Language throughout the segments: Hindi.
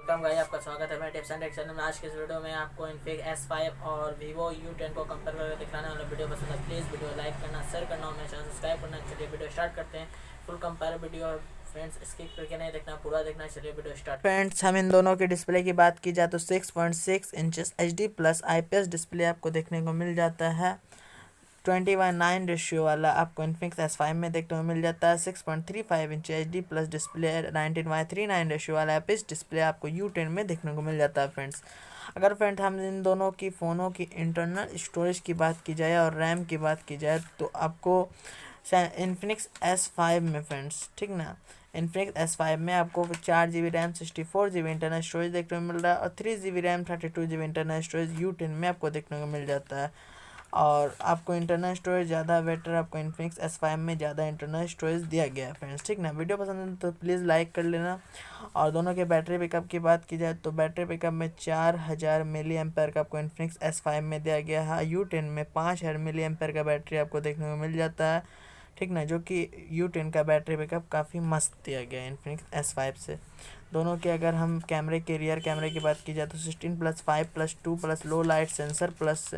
वेलकम गाइस, आपका स्वागत है मेरे टिप्स चैनल में। आज के इस वीडियो में आपको इन्फिनिक्स S5 और Vivo U10 को कंपेयर करके दिखाने वाला। वीडियो पसंद है प्लीज़ वीडियो लाइक करना, शेयर करना और मेरे चैनल सब्सक्राइब करना। चलिए वीडियो स्टार्ट करते हैं। Full compare video friends, skip करके नहीं देखना, पूरा देखना। चलिए वीडियो स्टार्ट। फ्रेंड्स, हम इन दोनों की डिस्प्ले की बात की जाए तो 6.6 inches HD plus IPS display आपको देखने को मिल जाता है। 20:9 रेशियो वाला आपको इन्फिनिक्स S5 में देखने को मिल जाता है। 6.35 inch HD plus display 19:39 ratio वाला IPS डिस्प्ले आपको U10 में देखने को मिल जाता है। फ्रेंड्स, अगर फ्रेंड हम इन दोनों की फ़ोनों की इंटरनल स्टोरेज की बात की जाए और रैम की बात की जाए तो आपको इन्फिनिक्स S5 में फ्रेंड्स, ठीक ना, इन्फिनिक्स S5 में आपको 4 GB RAM 64 GB internal storage देखने को मिल रहा है और 3 GB RAM 32 GB internal storage U10 में आपको देखने को मिल जाता है। और आपको इंटरनल स्टोरेज ज़्यादा बेटर, आपको इन्फिनिक्स S5 में ज़्यादा इंटरनल स्टोरेज दिया गया है। फ्रेंड्स, ठीक ना, वीडियो पसंद है तो प्लीज़ लाइक कर लेना। और दोनों के बैटरी पिकअप की बात की जाए तो बैटरी पिकअप में 4000 मिली एम्पेयर का आपको इन्फिनिक्स S5 में दिया गया है। U10 में 5000 मिली एम्पेयर का बैटरी आपको देखने को मिल जाता है, ठीक ना, जो कि U10 का बैटरी पिकअप काफ़ी मस्त दिया गया है इन्फिनिक्स S5 से। दोनों के अगर हम कैमरे के रियर कैमरे की बात की जाए तो 16+5+2+ लो light sensor plus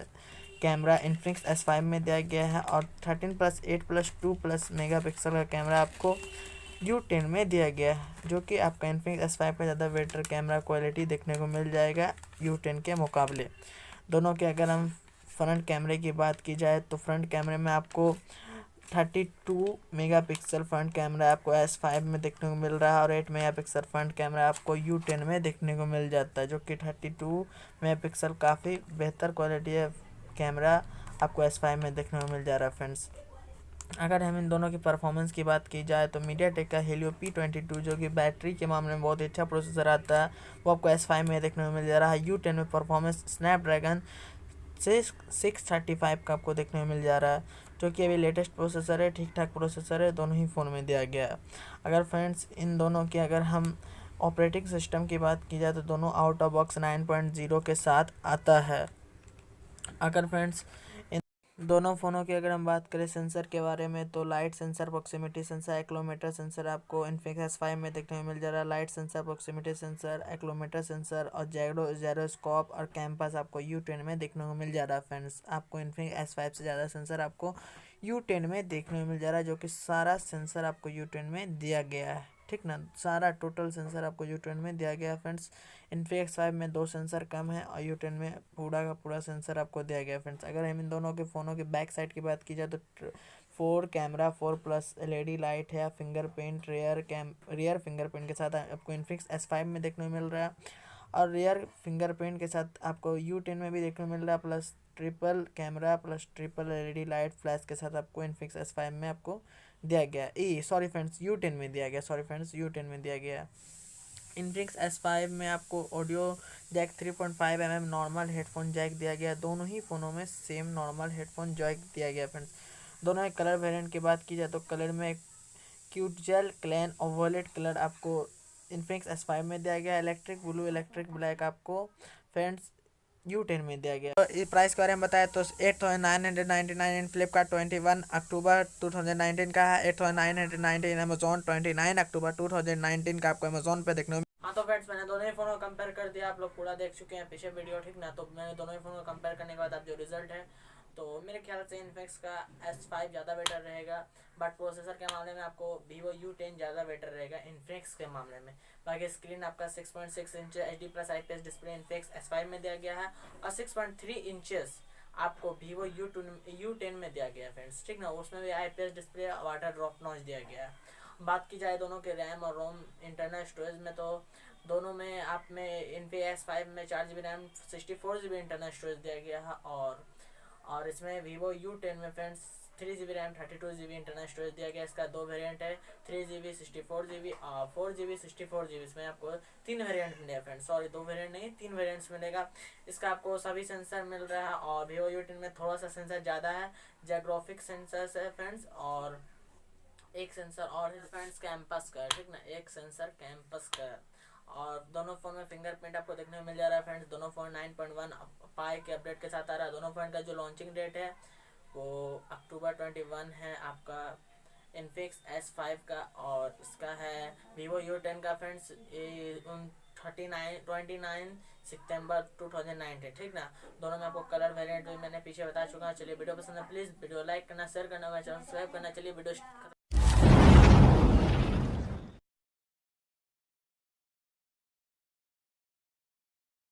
camera Infinix S5 में दिया गया है और 13+8+2+ मेगापिक्सल का कैमरा आपको U10 में दिया गया है, जो कि आपका इन्फिनिक्स S5 का ज़्यादा बेटर कैमरा क्वालिटी देखने को मिल जाएगा U10 के मुकाबले। दोनों के अगर हम फ्रंट कैमरे की बात की जाए तो फ्रंट कैमरे में आपको 32 मेगापिक्सल फ्रंट कैमरा आपको S5 में देखने को मिल रहा है और 8 मेगापिक्सल फ्रंट कैमरा आपको U10 में देखने को मिल जाता है, जो कि 32 मेगापिक्सल काफ़ी बेहतर क्वालिटी है कैमरा आपको S5 में देखने को मिल जा रहा है। फ्रेंड्स, अगर हम इन दोनों की परफॉर्मेंस की बात की जाए तो MediaTek का Helio P22 जो कि बैटरी के मामले में बहुत अच्छा प्रोसेसर आता है, वो आपको S5 में देखने को मिल जा रहा है। U10 में परफॉर्मेंस स्नैपड्रैगन 635 का आपको देखने को मिल जा रहा है, जो कि अभी लेटेस्ट प्रोसेसर है, ठीक ठाक प्रोसेसर है, दोनों ही फ़ोन में दिया गया है। अगर फ्रेंड्स इन दोनों की अगर हम ऑपरेटिंग सिस्टम की बात की जाए तो दोनों आउट ऑफ बॉक्स 9.0 के साथ आता है। अगर फ्रेंड्स इन दोनों फ़ोनों की अगर हम बात करें सेंसर के बारे में तो light sensor, proximity sensor, accelerometer sensor आपको इन्फिनिक्स S5 में देखने को मिल जा रहा है। Light sensor, proximity sensor, accelerometer sensor और जायरोस्कोप और कैंपस आपको U10 में देखने को मिल जा रहा है। फ्रेंड्स, आपको इन्फिनिक्स S5 से ज़्यादा सेंसर आपको U10 में देखने को मिल जा रहा है, जो कि सारा सेंसर आपको U10 में दिया गया है, ठीक ना, सारा टोटल सेंसर आपको U10 में दिया गया है। फ्रेंड्स, इन्फिनिक्स S5 में 2 सेंसर कम है और U10 में पूरा का पूरा सेंसर आपको दिया गया है। फ्रेंड्स, अगर हम इन दोनों के फ़ोनों के बैक साइड की बात की जाए तो 4 कैमरा 4+ LED लाइट है, फिंगरप्रिंट रियर फिंगरप्रिंट के साथ आपको इन्फिनिक्स S5 में देखने को मिल रहा है और रियर फिंगरप्रिंट के साथ आपको U10 में भी देखने को मिल रहा है, plus triple camera plus triple LED light flash के साथ आपको इन्फिनिक्स S5 में आपको दिया गया है। सॉरी फ्रेंड्स, U10 में दिया गया, सॉरी फ्रेंड्स, U10 में दिया गया। इन्फिनिक्स S5 में आपको audio jack 3.5 mm normal headphone jack दिया गया है। दोनों ही फ़ोनों में सेम नॉर्मल हेडफोन जैक दिया गया। फ्रेंड्स, दोनों एक कलर वेरिएंट की बात की जाए तो कलर में क्यूट जेल क्लैन और वॉलेट कलर आपको इन्फिनिक्स S5 में दिया गया। इलेक्ट्रिक ब्लू, इलेक्ट्रिक ब्लैक आपको फ्रेंड्स U10 में दिया गया। तो इस प्राइस के बारे में बताया तो 8999 इन फ्लिपकार्ट 21 अक्टूबर 2019 का है, 8999 इन अमेजोन 29 अक्टूबर 2019 का आपको अमेजोन पे देखने को। हाँ तो फ्रेंड्स, मैंने दोनों ही फ़ोन को कंपेयर कर दिया, आप लोग पूरा देख चुके हैं पीछे वीडियो, ठीक ना। तो मैंने दोनों ही फ़ोन को कंपेयर करने के बाद अब जो रिजल्ट है तो मेरे ख्याल से इन्फिनिक्स का S5 ज़्यादा बेटर रहेगा, बट प्रोसेसर के मामले में आपको Vivo U10 ज़्यादा बेटर रहेगा इन्फिनिक्स के मामले में। बाकी स्क्रीन आपका 6.6 inch HD plus IPS display Infinix S5 में दिया गया है और 6.3 इंचेस आपको Vivo U10 में दिया गया है। फ्रेंड्स, ठीक ना, उसमें भी IPS display water drop notch दिया गया है। बात की जाए दोनों के रैम और रोम इंटरनल स्टोरेज में तो दोनों में आप में इन्फिनिक्स S5 में 4 GB RAM 64 GB internal storage दिया गया है और इसमें Vivo U10 में friends 3 GB RAM 32 GB internal storage दिया गया। इसका 2 वेरिएंट है, 3 GB 64 GB और 4 GB 64 GB। इसमें आपको 3 वेरिएंट मिलेगा फ्रेंड्स, सॉरी 2 वेरिएंट नहीं 3 वेरिएंट्स मिलेगा। इसका आपको सभी सेंसर मिल रहा है और Vivo U10 में थोड़ा सा सेंसर ज़्यादा है, जायरोस्कोपिक सेंसर है फ्रेंड्स, और एक सेंसर और है फ्रेंड्स कैंपस का, ठीक ना, एक सेंसर कैंपस का। और दोनों फ़ोन में फिंगरप्रिंट आपको देखने को मिल जा रहा है। फ्रेंड्स, दोनों फ़ोन 9.1 पाई के अपडेट के साथ आ रहा है। दोनों फ़ोन का जो लॉन्चिंग डेट है वो अक्टूबर 21 है आपका इन्फिनिक्स S5 का, और इसका है Vivo U10 का फ्रेंड्स सितंबर 2019, ठीक ना। दोनों में आपको कलर वेरिएंट भी मैंने पीछे बता चुका हूँ। चलिए वीडियो पसंद है प्लीज़ वीडियो लाइक करना, शेयर करना, चैनल सब्सक्राइब करना। चलिए वीडियो